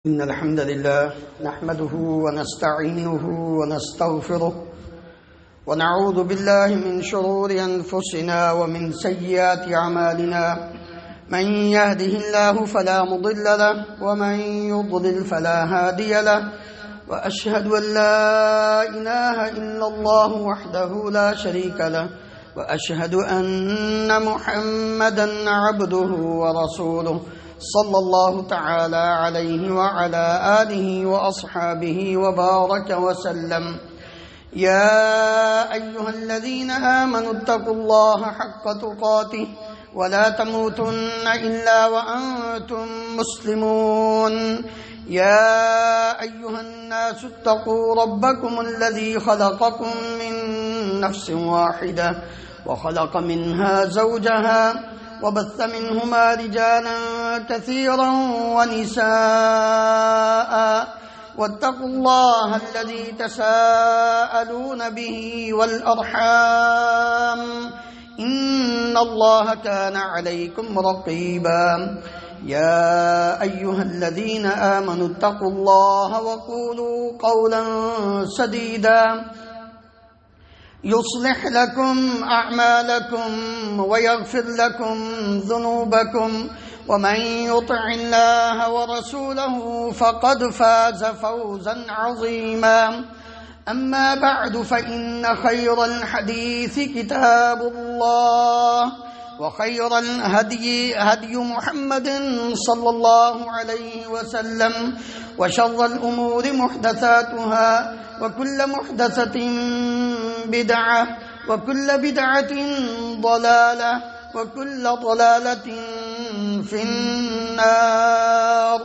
إن الحمد لله نحمده ونستعينه ونستغفره ونعوذ بالله من شرور أنفسنا ومن سيئات أعمالنا من يهده الله فلا مضل له ومن يضلل فلا هادي له وأشهد أن لا إله إلا الله وحده لا شريك له وأشهد أن محمدا عبده ورسوله صلى الله تعالى عليه وعلى آله وأصحابه وبارك وسلم يا أيها الذين آمنوا اتقوا الله حق تقاته ولا تموتن إلا وأنتم مسلمون يا أيها الناس اتقوا ربكم الذي خلقكم من نفس واحدة وخلق منها زوجها وبث منهما رجالا كثيرا ونساء واتقوا الله الذي تساءلون به والأرحام إن الله كان عليكم رقيبا يا أيها الذين آمنوا اتقوا الله وقولوا قولا سديدا يصلح لكم أعمالكم ويغفر لكم ذنوبكم ومن يطع الله ورسوله فقد فاز فوزا عظيما أما بعد فإن خير الحديث كتاب الله وخير الهدي هدي محمد صلى الله عليه وسلم وشر الأمور محدثاتها وكل محدثة بدعة وكل بدعة ضلالة وكل ضلالة في النار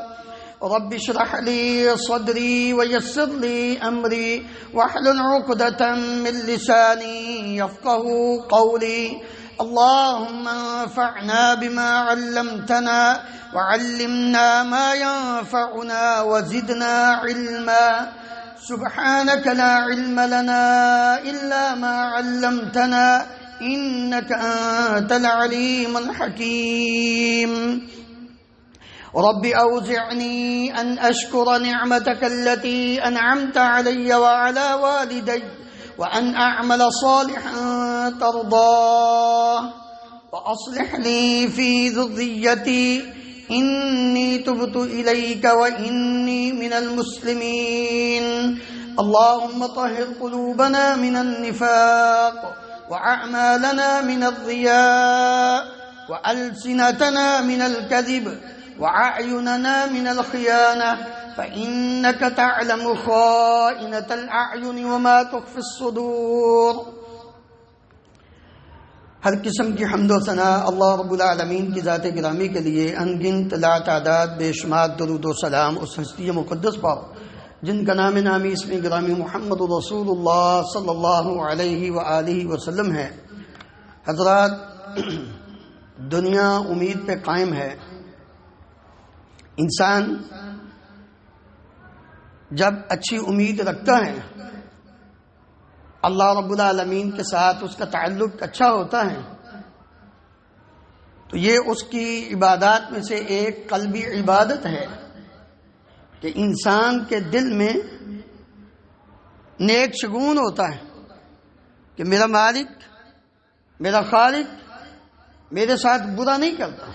رب اشرح لي صدري ويسر لي أمري واحلل عقدة من لساني يفقه قولي اللهم انفعنا بما علمتنا وعلمنا ما ينفعنا وزدنا علما سبحانك لا علم لنا إلا ما علمتنا إنك أنت العليم الحكيم رب أوزعني أن أشكر نعمتك التي أنعمت علي وعلى والدي وأن أعمل صالحا ترضاه وأصلح لي في ذريتي إني تبت إليك وإني من المسلمين اللهم طهر قلوبنا من النفاق وأعمالنا من الرياء وألسنتنا من الكذب وأعيننا من الخيانة فإنك تعلم خائنة الأعين وما تخفي الصدور ہر قسم کی حمد و ثنا اللہ رب العالمین کی ذات گرامی کے لیے انگنت لا تعداد بے شمار درود و سلام اس ہستی مقدس پر جن کا نام نامی اسم گرامی محمد رسول اللہ صلی اللہ علیہ وآلہ وسلم ہے۔ حضرات، دنیا امید پہ قائم ہے۔ انسان جب اچھی امید رکھتا ہے، اللہ رب العالمین کے ساتھ اس کا تعلق اچھا ہوتا ہے، تو یہ اس کی عبادات میں سے ایک قلبی عبادت ہے کہ انسان کے دل میں نیک شگون ہوتا ہے کہ میرا مالک، میرا خالق میرے ساتھ برا نہیں کرتا،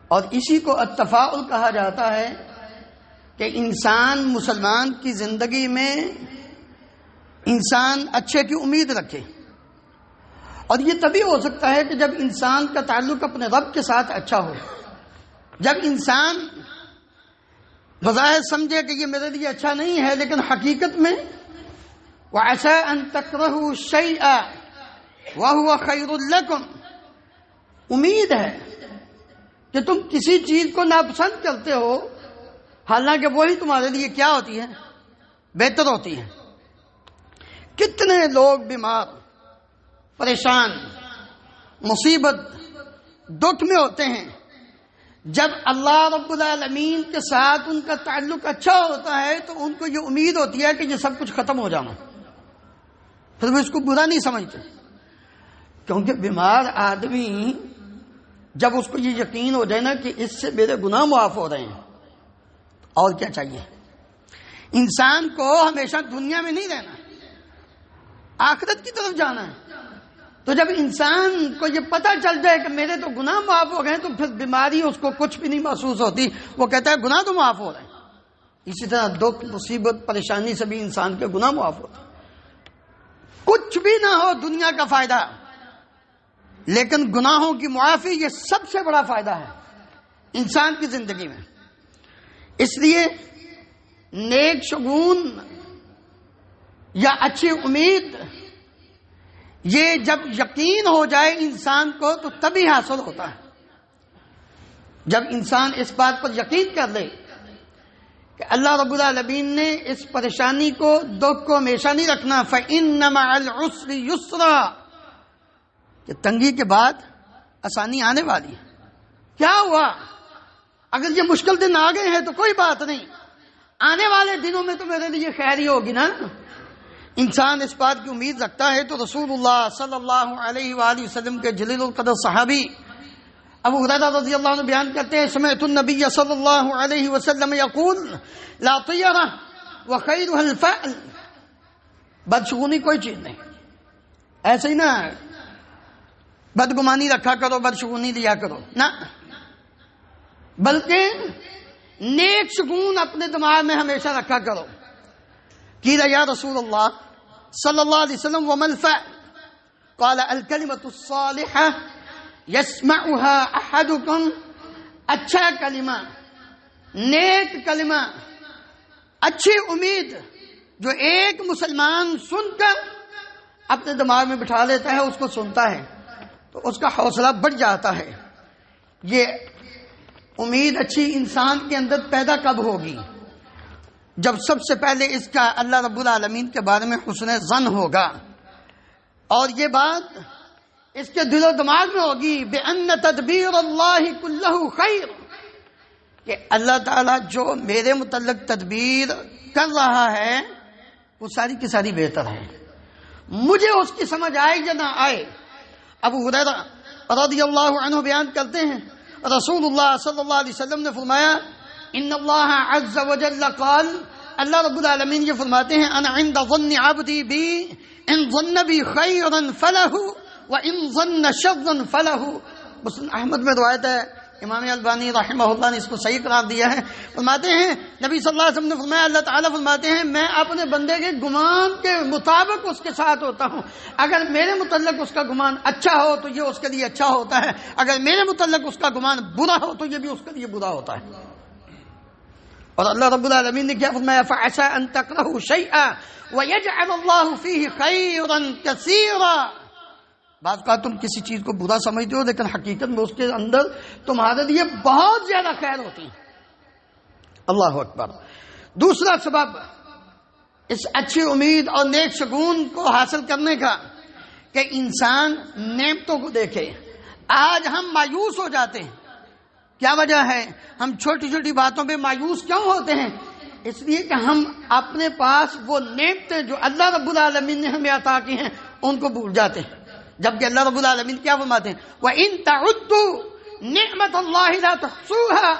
اور اسی کو التفاؤل کہا جاتا ہے کہ انسان مسلمان کی زندگی میں انسان اچھے کی امید رکھے، اور یہ تبھی ہو سکتا ہے کہ جب انسان کا تعلق اپنے رب کے ساتھ اچھا ہو، جب انسان بظاہر سمجھے کہ یہ میرے لیے اچھا نہیں ہے، لیکن حقیقت میں وَعَسَىٰ أَن تَكْرَهُوا شَيْئًا وَهُوَ خَيْرٌ لَكُمْ، امید ہے کہ تم کسی چیز کو ناپسند کرتے ہو حالانکہ وہی تمہارے لیے کیا ہوتی ہے؟ بہتر ہوتی ہے۔ کتنے لوگ بیمار، پریشان، مصیبت، دکھ میں ہوتے ہیں، جب اللہ رب العالمین کے ساتھ ان کا تعلق اچھا ہوتا ہے تو ان کو یہ امید ہوتی ہے کہ یہ سب کچھ ختم ہو جانا، پھر وہ اس کو برا نہیں سمجھتے، کیونکہ بیمار آدمی جب اس کو یہ یقین ہو جائے نا کہ اس سے میرے گناہ معاف ہو رہے ہیں، اور کیا چاہیے؟ انسان کو ہمیشہ دنیا میں نہیں رہنا، آخرت کی طرف جانا ہے۔ تو جب انسان کو یہ پتہ چل جائے کہ میرے تو گناہ معاف ہو گئے، تو پھر بیماری اس کو کچھ بھی نہیں محسوس ہوتی، وہ کہتا ہے گناہ تو معاف ہو رہے ہیں۔ اسی طرح دکھ، مصیبت، پریشانی سے بھی انسان کے گناہ معاف ہوتے ہیں۔ کچھ بھی نہ ہو دنیا کا فائدہ، لیکن گناہوں کی معافی یہ سب سے بڑا فائدہ ہے انسان کی زندگی میں۔ اس لیے نیک شگون یا اچھی امید یہ جب یقین ہو جائے انسان کو تو تبھی حاصل ہوتا ہے۔ جب انسان اس بات پر یقین کر لے کہ اللہ رب العالمین نے اس پریشانی کو، دکھ کو ہمیشہ نہیں رکھنا، فَإِنَّ مَعَ الْعُسْرِ يُسْرًا، کہ تنگی کے بعد آسانی آنے والی ہے۔ کیا ہوا؟ اگر یہ مشکل دن آ گئے ہیں تو کوئی بات نہیں، آنے والے دنوں میں تو میرے لیے خیر ہی ہوگی نا۔ انسان اس بات کی امید رکھتا ہے تو رسول اللہ صلی اللہ علیہ وآلہ وسلم کے جلیل القدر صحابی ابو ہریرہ رضی اللہ عنہ بیان کرتے ہیں، سمعت النبی صلی اللہ علیہ وسلم یقول لا طیرہ وخیرها الفعل، بدشگونی کوئی چیز نہیں، ایسے ہی نہ بدگمانی رکھا کرو، بدشگونی لیا کرو، نہ، بلکہ نیک شگون اپنے دماغ میں ہمیشہ رکھا کرو۔ قیل یا رسول اللہ صلی اللہ علیہ وسلم وما الفعل؟ قال الکلمۃ الصالحہ یسمعها احدکم، اچھا کلمہ، نیک کلمہ، اچھی امید جو ایک مسلمان سن کر اپنے دماغ میں بٹھا لیتا ہے، اس کو سنتا ہے تو اس کا حوصلہ بڑھ جاتا ہے۔ یہ امید اچھی انسان کے اندر پیدا کب ہوگی؟ جب سب سے پہلے اس کا اللہ رب العالمین کے بارے میں حسن ظن ہوگا، اور یہ بات اس کے دل و دماغ میں ہوگی بِأَنَّ تَدْبِيرَ اللَّهِ كُلَّهُ خَيْرٌ، کہ اللہ تعالیٰ جو میرے متعلق تدبیر کر رہا ہے وہ ساری کی ساری بہتر ہے، مجھے اس کی سمجھ آئے یا نہ آئے۔ ابو ہریرہ رضی اللہ عنہ بیان کرتے ہیں، رسول اللہ صلی اللہ علیہ وسلم نے فرمایا، ان اللہ عز وجل قال، اللہ رب العالمین یہ فرماتے ہیں، انا عند ظن عبدی بی ان ظن بی خیرا فلہ وان ظن شرا فلہ۔ مسلم احمد میں روایت ہے، امام البانی رحمہ اللہ نے اس کو صحیح قرار دیا ہے۔ فرماتے ہیں نبی صلی اللہ علیہ وسلم نے فرمایا، اللہ تعالیٰ فرماتے ہیں میں اپنے بندے کے گمان کے مطابق اس کے ساتھ ہوتا ہوں، اگر میرے متعلق اس کا گمان اچھا ہو تو یہ اس کے لیے اچھا ہوتا ہے، اگر میرے متعلق اس کا گمان برا ہو تو یہ بھی اس کے لیے برا ہوتا ہے۔ اور اللہ رب العالمین نے کیا فرمایا، فَعَسَىٰ أَن تَكْرَهُوا شَيْئًا وَيَجْعَلَ اللَّهُ فِيهِ خَيْرًا كَثِيرًا۔ بعض کا تم کسی چیز کو برا سمجھتے ہو لیکن حقیقت میں اس کے اندر تمہارے لیے بہت زیادہ خیر ہوتی ہے۔ اللہ اکبر۔ دوسرا سبب اس اچھی امید اور نیک شگون کو حاصل کرنے کا کہ انسان نعمتوں کو دیکھے۔ آج ہم مایوس ہو جاتے ہیں، کیا وجہ ہے؟ ہم چھوٹی چھوٹی باتوں پہ مایوس کیوں ہوتے ہیں؟ اس لیے کہ ہم اپنے پاس وہ نعمتیں جو اللہ رب العالمین نے ہمیں عطا کی ہیں ان کو بھول جاتے ہیں، جبکہ اللہ رب العالمین کیا فرماتے ہیں، وَإِن تَعُدُّوا نِعْمَةَ اللَّهِ لَا تُحْصُوهَا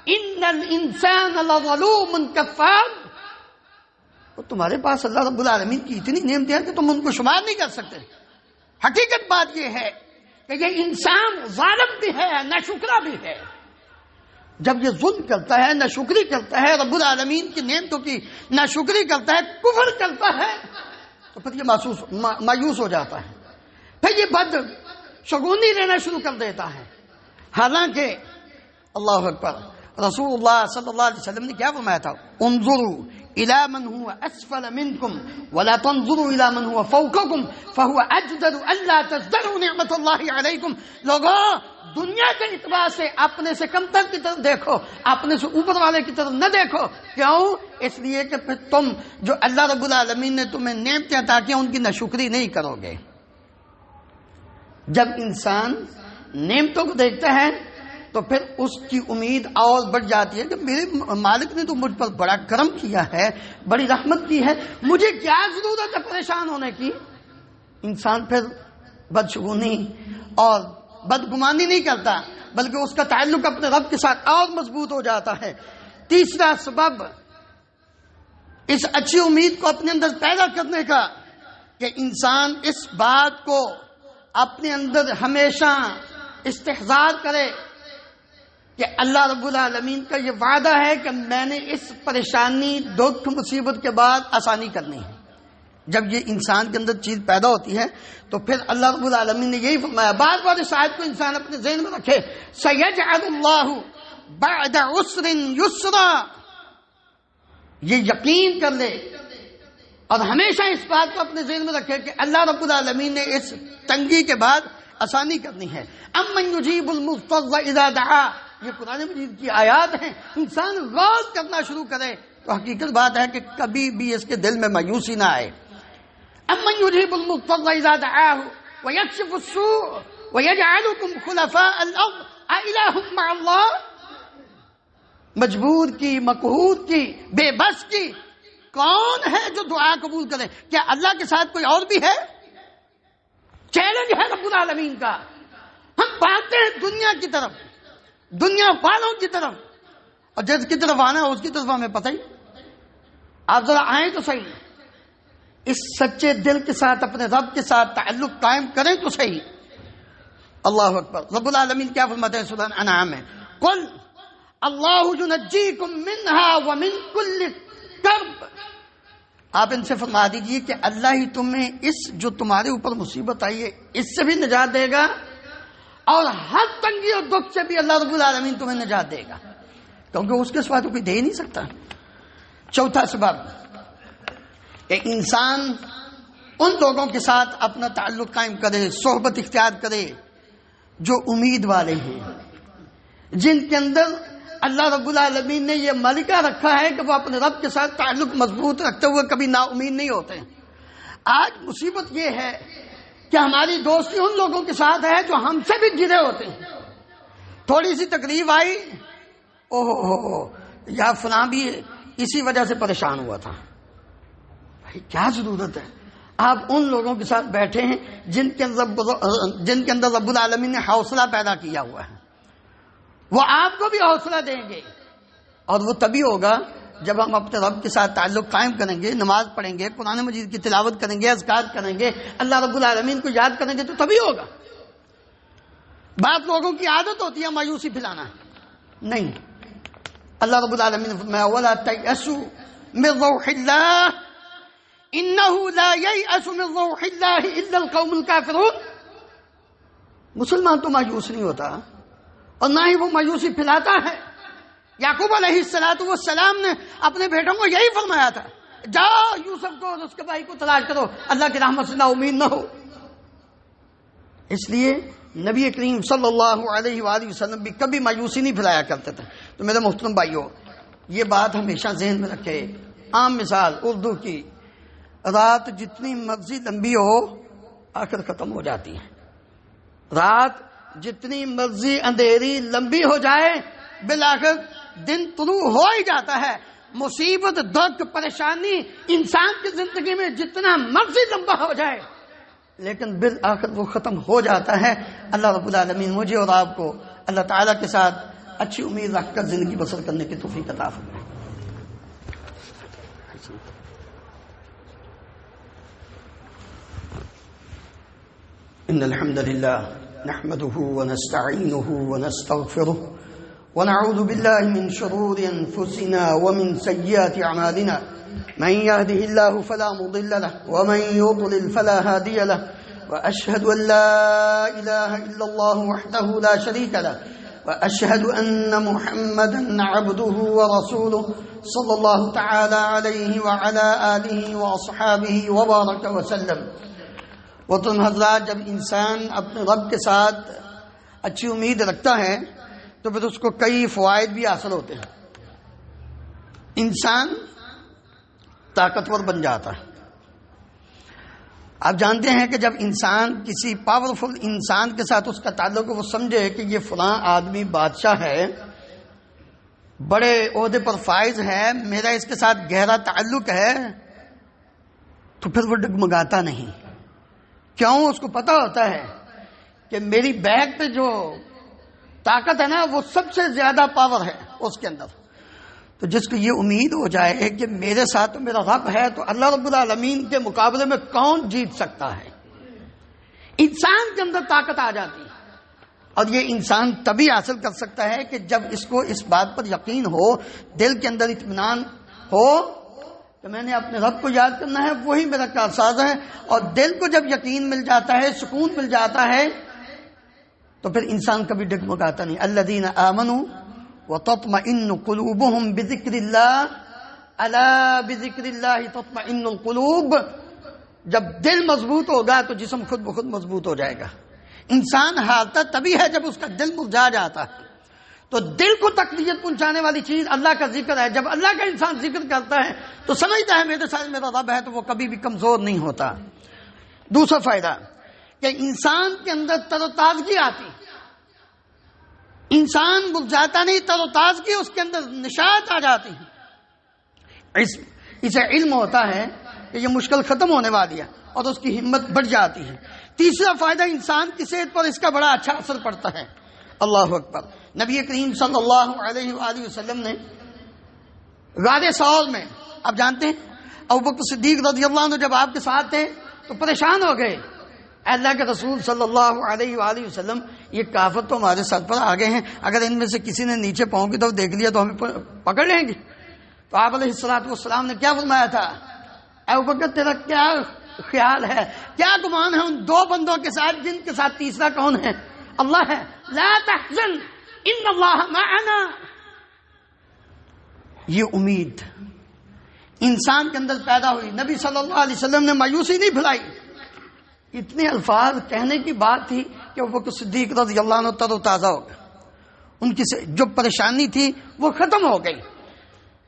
إِنَّ الْإِنسَانَ لَظَلُومٌ كَفَّارٌ۔ تو تمہارے پاس اللہ رب العالمین کی اتنی نعمتیں ہیں کہ تم ان کو شمار نہیں کر سکتے۔ حقیقت بات یہ ہے کہ یہ انسان ظالم بھی ہے، ناشکرا بھی ہے۔ جب یہ ظلم کرتا ہے، ناشکری کرتا ہے، رب العالمین کی نعمتوں کی ناشکری کرتا ہے، کفر کرتا ہے، تو پھر یہ مایوس ہو جاتا ہے، پھر یہ بد شگونی لینا شروع کر دیتا ہے۔ حالانکہ اللہ اکبر، رسول اللہ صلی اللہ علیہ وسلم نے کیا فرمایا تھا، انظروا الى من هو اسفل منكم ولا تنظروا الى من هو فوقكم فهو اجدر الا تزدروا نعمت اللہ علیکم۔ لوگوں، دنیا کے اعتبار سے اپنے سے کمتر کی طرف دیکھو، اپنے سے اوپر والے کی طرف نہ دیکھو۔ کیوں؟ اس لیے کہ پھر تم جو اللہ رب العالمین نے تمہیں نعمتیں عطا کی ان کی ناشکری نہیں کرو گے۔ جب انسان نعمتوں کو دیکھتا ہے تو پھر اس کی امید اور بڑھ جاتی ہے کہ میرے مالک نے تو مجھ پر بڑا کرم کیا ہے، بڑی رحمت کی ہے، مجھے کیا ضرورت ہے پریشان ہونے کی۔ انسان پھر بدشگونی اور بدگمانی نہیں کرتا، بلکہ اس کا تعلق اپنے رب کے ساتھ اور مضبوط ہو جاتا ہے۔ تیسرا سبب اس اچھی امید کو اپنے اندر پیدا کرنے کا کہ انسان اس بات کو اپنے اندر ہمیشہ استحضار کرے کہ اللہ رب العالمین کا یہ وعدہ ہے کہ میں نے اس پریشانی، دکھ، مصیبت کے بعد آسانی کرنی ہے۔ جب یہ انسان کے اندر چیز پیدا ہوتی ہے تو پھر اللہ رب العالمین نے یہی فرمایا، بار بار اس آیت کو انسان اپنے ذہن میں رکھے، سَيَجْعَلُ اللَّهُ بَعْدَ عُسْرٍ يُسْرًا، یہ یقین کر لے اور ہمیشہ اس بات کو اپنے ذہن میں رکھے کہ اللہ رب العالمین نے اس تنگی کے بعد آسانی کرنی ہے۔ أَمَّنْ يُجِيبُ الْمُضْطَرَّ إِذَا دَعَاهُ، یہ قرآن مجید کی آیات ہیں۔ انسان غور کرنا شروع کرے تو حقیقت بات ہے کہ کبھی بھی اس کے دل میں مایوسی نہ آئے۔ أَمَّنْ يُجِيبُ الْمُضْطَرَّ إِذَا دَعَاهُ وَيَكْشِفُ السُّوءَ وَيَجْعَلُكُمْ خُلَفَاءَ الْأَرْضِ أَإِلَٰهٌ مَّعَ اللَّهِ، مجبور کی، مقہور کی، بے بس کی کون ہے جو دعا قبول کرے؟ کیا اللہ کے ساتھ کوئی اور بھی ہے؟ چیلنج ہے رب العالمین کا۔ ہم بھاگتے ہیں دنیا کی طرف، دنیا والوں کی طرف، اور جس کی طرف آنا ہے اس کی طرف ہمیں پتہ ہی۔ آپ ذرا آئیں تو صحیح، اس سچے دل کے ساتھ اپنے رب کے ساتھ تعلق قائم کریں تو صحیح۔ اللہ اکبر۔ رب العالمین کیا فرماتے ہیں سورہ انعام میں، قل اللہ ینجیکم منہا ومن کل کرب، آپ ان سے فرما دیجئے کہ اللہ ہی تمہیں اس جو تمہارے اوپر مصیبت آئی ہے اس سے بھی نجات دے گا، اور ہر تنگی اور دکھ سے بھی اللہ رب العالمین تمہیں نجات دے گا، کیونکہ اس کے سوا تو کوئی دے ہی نہیں سکتا۔ چوتھا سبب کہ انسان ان لوگوں کے ساتھ اپنا تعلق قائم کرے، صحبت اختیار کرے جو امید والے ہیں، جن کے اندر اللہ رب العالمین نے یہ ملکہ رکھا ہے کہ وہ اپنے رب کے ساتھ تعلق مضبوط رکھتے ہوئے کبھی نا امید نہیں ہوتے۔ آج مصیبت یہ ہے کہ ہماری دوستی ان لوگوں کے ساتھ ہے جو ہم سے بھی گرے ہوتے ہیں۔ تھوڑی سی تکلیف آئی، یا فلاں بھی اسی وجہ سے پریشان ہوا تھا، بھائی کیا ضرورت ہے؟ آپ ان لوگوں کے ساتھ بیٹھے ہیں جن کے اندر رب العالمین نے حوصلہ پیدا کیا ہوا ہے، وہ آپ کو بھی حوصلہ دیں گے، اور وہ تبھی ہوگا جب ہم اپنے رب کے ساتھ تعلق قائم کریں گے، نماز پڑھیں گے، قرآن مجید کی تلاوت کریں گے، اذکار کریں گے، اللہ رب العالمین کو یاد کریں گے، تو تبھی ہوگا۔ بعض لوگوں کی عادت ہوتی ہے مایوسی پھیلانا، نہیں، اللہ رب العالمین نے فرمایا وَلَا تَيْأَسُوا مِن رَوْحِ اللَّهِ إِنَّهُ لَا يَيْأَسُ مِن رَوْحِ اللَّهِ إِلَّا الْقَوْمُ الْكَافِرُونَ، مسلمان تو مایوس نہیں ہوتا اور نہ ہی وہ مایوسی پھیلاتا ہے۔ یعقوب علیہ السلام نے اپنے بیٹوں کو یہی فرمایا تھا، جاؤ یوسف کو اور اس کے بھائی کو تلاش کرو، اللہ کی رحمت سے نا امید نہ ہو۔ اس لیے نبی کریم صلی اللہ علیہ وآلہ وسلم بھی کبھی مایوسی نہیں پھیلایا کرتے تھے۔ تو میرے محترم بھائیو، یہ بات ہمیشہ ذہن میں رکھے۔ عام مثال اردو کی، رات جتنی مرضی لمبی ہو آخر ختم ہو جاتی ہے، رات جتنی مرضی اندھیری لمبی ہو جائے بالآخر دن طلوع ہو ہی جاتا ہے۔ مصیبت، دکھ، پریشانی انسان کی زندگی میں جتنا مرضی لمبا ہو جائے لیکن بالآخر وہ ختم ہو جاتا ہے۔ اللہ رب العالمین مجھے اور آپ کو اللہ تعالیٰ کے ساتھ اچھی امید رکھ کر زندگی بسر کرنے کی توفیق عطا فرمائے۔ ان الحمد لله نحمده ونستعينه ونستغفره ونعوذ بالله من شرور أنفسنا ومن سيئات أعمالنا، من يهده الله فلا مضل له ومن يضلل فلا هادي له، وأشهد أن لا إله إلا الله وحده لا شريك له، وأشهد أن محمدا عبده ورسوله صلى الله تعالى عليه وعلى آله وأصحابه وبارك وسلم۔ وہ تم حضرات، جب انسان اپنے رب کے ساتھ اچھی امید رکھتا ہے تو پھر اس کو کئی فوائد بھی حاصل ہوتے ہیں۔ انسان طاقتور بن جاتا ہے۔ آپ جانتے ہیں کہ جب انسان کسی پاورفل انسان کے ساتھ اس کا تعلق وہ سمجھے کہ یہ فلاں آدمی بادشاہ ہے، بڑے عہدے پر فائز ہے، میرا اس کے ساتھ گہرا تعلق ہے، تو پھر وہ ڈگمگاتا نہیں۔ کیوں؟ اس کو پتہ ہوتا ہے کہ میری بیک پہ جو طاقت ہے نا وہ سب سے زیادہ پاور ہے اس کے اندر، تو جس کو یہ امید ہو جائے کہ میرے ساتھ تو میرا رب ہے، تو اللہ رب العالمین کے مقابلے میں کون جیت سکتا ہے، انسان کے اندر طاقت آ جاتی ہے۔ اور یہ انسان تبھی حاصل کر سکتا ہے کہ جب اس کو اس بات پر یقین ہو، دل کے اندر اطمینان ہو کہ میں نے اپنے رب کو یاد کرنا ہے، وہی میرا کارساز ہے۔ اور دل کو جب یقین مل جاتا ہے، سکون مل جاتا ہے، تو پھر انسان کبھی ڈگمگاتا نہیں۔ الذین آمنوا وتطمئن قلوبهم بذکر اللہ الا بذکر اللہ تطمئن القلوب۔ جب دل مضبوط ہوگا تو جسم خود بخود مضبوط ہو جائے گا۔ انسان ہارتا تبھی ہے جب اس کا دل مرجھا جاتا ہے۔ تو دل کو تقویت پہنچانے والی چیز اللہ کا ذکر ہے۔ جب اللہ کا انسان ذکر کرتا ہے تو سمجھتا ہے میرے ساتھ میرا رب ہے، تو وہ کبھی بھی کمزور نہیں ہوتا۔ دوسرا فائدہ کہ انسان کے اندر تر و تازگی آتی، انسان مرجھاتا نہیں، تر و تازگی اس کے اندر نشاط آ جاتی ہے۔ اسے علم ہوتا ہے کہ یہ مشکل ختم ہونے والی ہے اور اس کی ہمت بڑھ جاتی ہے۔ تیسرا فائدہ انسان کی صحت پر اس کا بڑا اچھا اثر پڑتا ہے۔ اللہ اکبر۔ نبی کریم صلی اللہ علیہ وآلہ وسلم نے غار ثور میں، آپ جانتے ہیں ابوبکر صدیق رضی اللہ عنہ جب آپ کے ساتھ تھے تو پریشان ہو گئے، اللہ کے رسول صلی اللہ علیہ وآلہ وسلم یہ کافر تو ہمارے سر پر آ گئے ہیں، اگر ان میں سے کسی نے نیچے پاؤں کی طرف دیکھ لیا تو ہمیں پکڑ لیں گے۔ تو آپ علیہ السلام نے کیا فرمایا تھا؟ ابوبکر تیرا کیا خیال ہے، کیا گمان ہے ان دو بندوں کے ساتھ جن کے ساتھ تیسرا کون ہے؟ اللہ ہے۔ لا تحزن ان اللہ معنا۔ یہ امید انسان کے اندر پیدا ہوئی۔ نبی صلی اللہ علیہ وسلم نے مایوسی نہیں پھیلائی۔ اتنے الفاظ کہنے کی بات تھی کہ ابوبکر صدیق رضی اللہ عنہ تر و تازہ ہو گئے، ان کی جو پریشانی تھی وہ ختم ہو گئی۔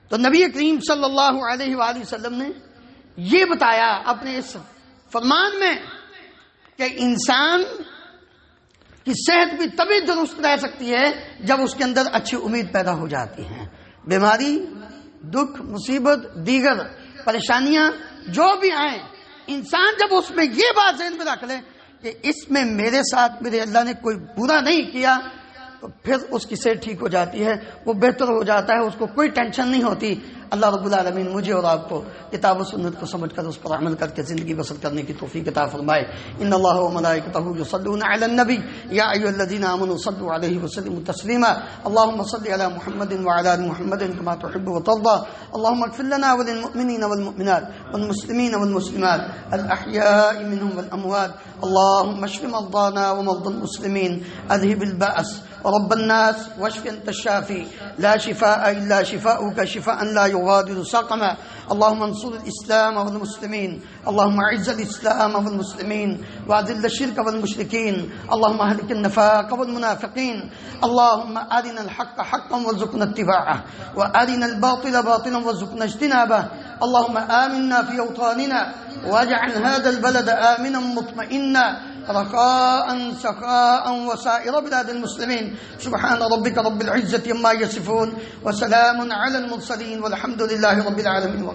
تو نبی کریم صلی اللہ علیہ وآلہ وسلم نے یہ بتایا اپنے اس فرمان میں کہ انسان کی صحت بھی تبھی درست رہ سکتی ہے جب اس کے اندر اچھی امید پیدا ہو جاتی ہے۔ بیماری، دکھ، مصیبت، دیگر پریشانیاں جو بھی آئیں، انسان جب اس میں یہ بات ذہن میں رکھ لے کہ اس میں میرے ساتھ میرے اللہ نے کوئی برا نہیں کیا، تو پھر اس کی صحت ٹھیک ہو جاتی ہے، وہ بہتر ہو جاتا ہے، اس کو کوئی ٹینشن نہیں ہوتی۔ اللہ رب العالمین مجھے اور آپ کو کتاب و سنت کو سمجھ کر اس پر عمل کر کے زندگی بسر کرنے کی توفیق عطا فرمائے۔ ان اللہ و ملائکتہ یصلون علی النبی یا ایھا الذین آمنوا صلوا علیہ وسلموا تسلیما۔ اللهم صل علی محمد وعلی آل محمد كما تحب وترضى۔ اللهم اغفر لنا وللمؤمنین والمؤمنات والمسلمین والمسلمات الاحیاء منهم والاموات۔ اللهم اشف مرضانا ومرضى المسلمین، اذهب البأس رب الناس واشف انت الشافي لا شفاء الا شفاؤك شفاء لا يغادر سقما۔ اللهم انصر الاسلام والمسلمين، اللهم اعز الاسلام والمسلمين واذل الشرك والمشركين، اللهم اهلك النفاق والمنافقين، اللهم ارنا الحق حقا وارزقنا اتباعه وارنا الباطل باطلا وارزقنا اجتنابه۔ اللهم آمنا في اوطاننا واجعل هذا البلد آمنا مطمئنا رخاء سخاء وسائر بلاد المسلمين۔ سبحان ربك رب العزة عما يصفون وسلام على المرسلين والحمد لله رب العالمين۔